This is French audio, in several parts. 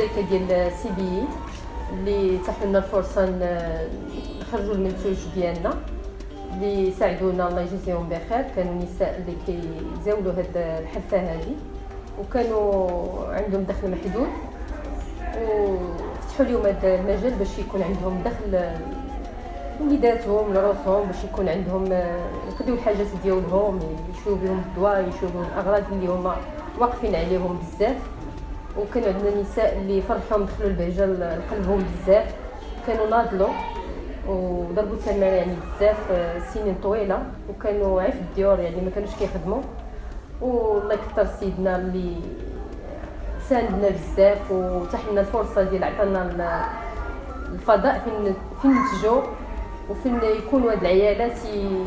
الشركه ديال سي بي اللي تاحت لنا الفرصه نخرجوا المنتوج ديالنا، اللي ساعدونا الله يجزيهم بخير. كانوا نساء اللي كيزاولوا هاد الحرفه هذه وكانوا عندهم دخل محدود، وفتحوا لهم هذا المجال باش يكون عندهم دخل وليداتهم لروسهم، باش يكون عندهم يقضيو الحاجات ديالهم، يشريو بهم الدواء، يشريو بهم الاغراض اللي هما واقفين عليهم بزاف. وكانوا عندنا نساء اللي فرحهم دخلوا البهجه لقلبهم بزاف، كانوا ناضلوا وضربوا ثمن يعني بزاف سنين طويله، وكانوا عيف الديور يعني ما كانوش كيخدموا. والله يكثر سيدنا اللي ساندنا بزاف وتاح لنا الفرصه ديال عطانا الفضاء فين ننتجوا وفين يكونوا هاد العيالات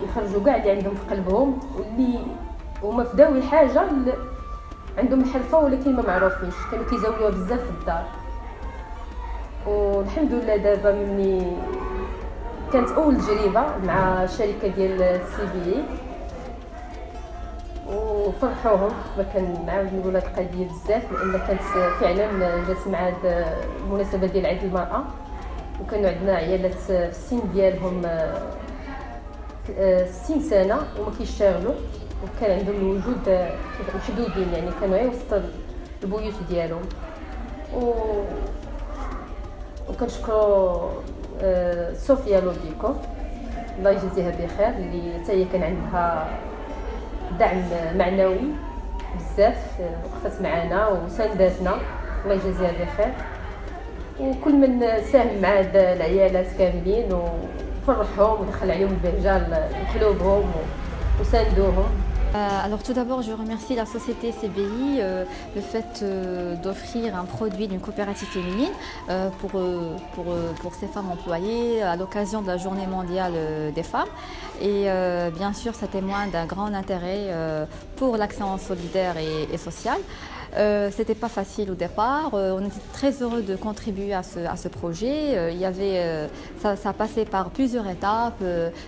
يخرجوا كاع اللي عندهم في قلبهم، واللي هما في داوي حاجه عندهم الحرفه ولكن ما معروفينش، كانوا كيزاولوها بزاف في الدار. والحمد لله دابا مني كانت اول تجربه مع الشركه ديال سي بي وفرحوهم، ما كنعاود نقول هاد القضيه بزاف لان كانت فعلا جات مع هاد المناسبه ديال عيد المراه، وكانوا عندنا عيالات في السن ديالهم 60 سنه وما كيشتغلوا، وكان عندهم الوجود محدودين يعني كانوا غير وسط البيوت ديالهم. وكنشكروا صوفيا لوبيكو الله يجزيها بخير اللي حتى هي كان عندها دعم معنوي بزاف، وقفت معنا وساندتنا الله يجزيها بخير. وكل من ساهم مع هاد العيالات كاملين وفرحهم ودخل عليهم البهجه لقلوبهم وساندوهم. Alors tout d'abord, je remercie la société CBI le fait d'offrir un produit d'une coopérative féminine pour ces femmes employées à l'occasion de la journée mondiale des femmes. Et bien sûr, ça témoigne d'un grand intérêt pour l'action solidaire et sociale. C'était pas facile au départ, on était très heureux de contribuer à ce projet. Ça passait par plusieurs étapes,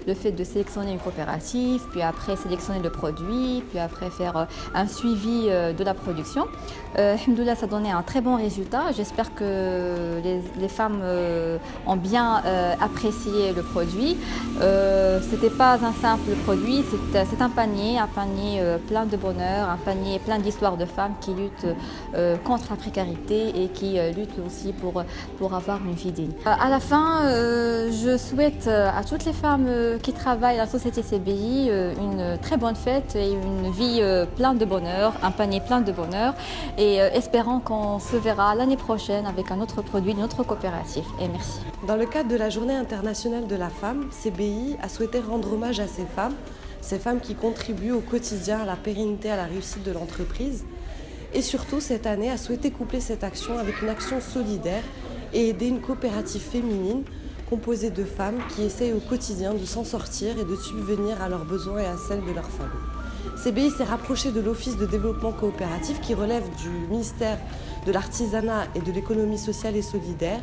le fait de sélectionner une coopérative, puis après sélectionner le produit, puis après faire un suivi de la production. Alhamdoulilah, ça donnait un très bon résultat. J'espère que les femmes ont bien apprécié le produit. C'était pas un simple produit, c'est un panier plein de bonheur, un panier plein d'histoires de femmes qui luttent contre la précarité et qui luttent aussi pour avoir une vie digne. À la fin, je souhaite à toutes les femmes qui travaillent à la société CBI une très bonne fête et une vie pleine de bonheur, un panier plein de bonheur, et espérons qu'on se verra l'année prochaine avec un autre produit, une autre coopérative. Et merci. Dans le cadre de la Journée internationale de la femme, CBI a souhaité rendre hommage à ces femmes qui contribuent au quotidien à la pérennité, à la réussite de l'entreprise. Et surtout, cette année, a souhaité coupler cette action avec une action solidaire et aider une coopérative féminine composée de femmes qui essayent au quotidien de s'en sortir et de subvenir à leurs besoins et à celles de leur famille. CBI s'est rapproché de l'Office de développement coopératif qui relève du ministère de l'Artisanat et de l'économie sociale et solidaire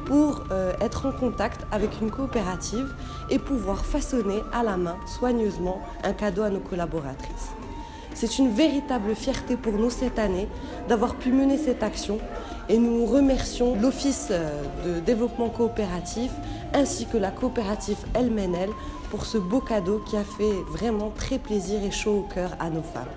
pour être en contact avec une coopérative et pouvoir façonner à la main, soigneusement, un cadeau à nos collaboratrices. C'est une véritable fierté pour nous cette année d'avoir pu mener cette action et nous remercions l'Office de développement coopératif ainsi que la coopérative El-Menel pour ce beau cadeau qui a fait vraiment très plaisir et chaud au cœur à nos femmes.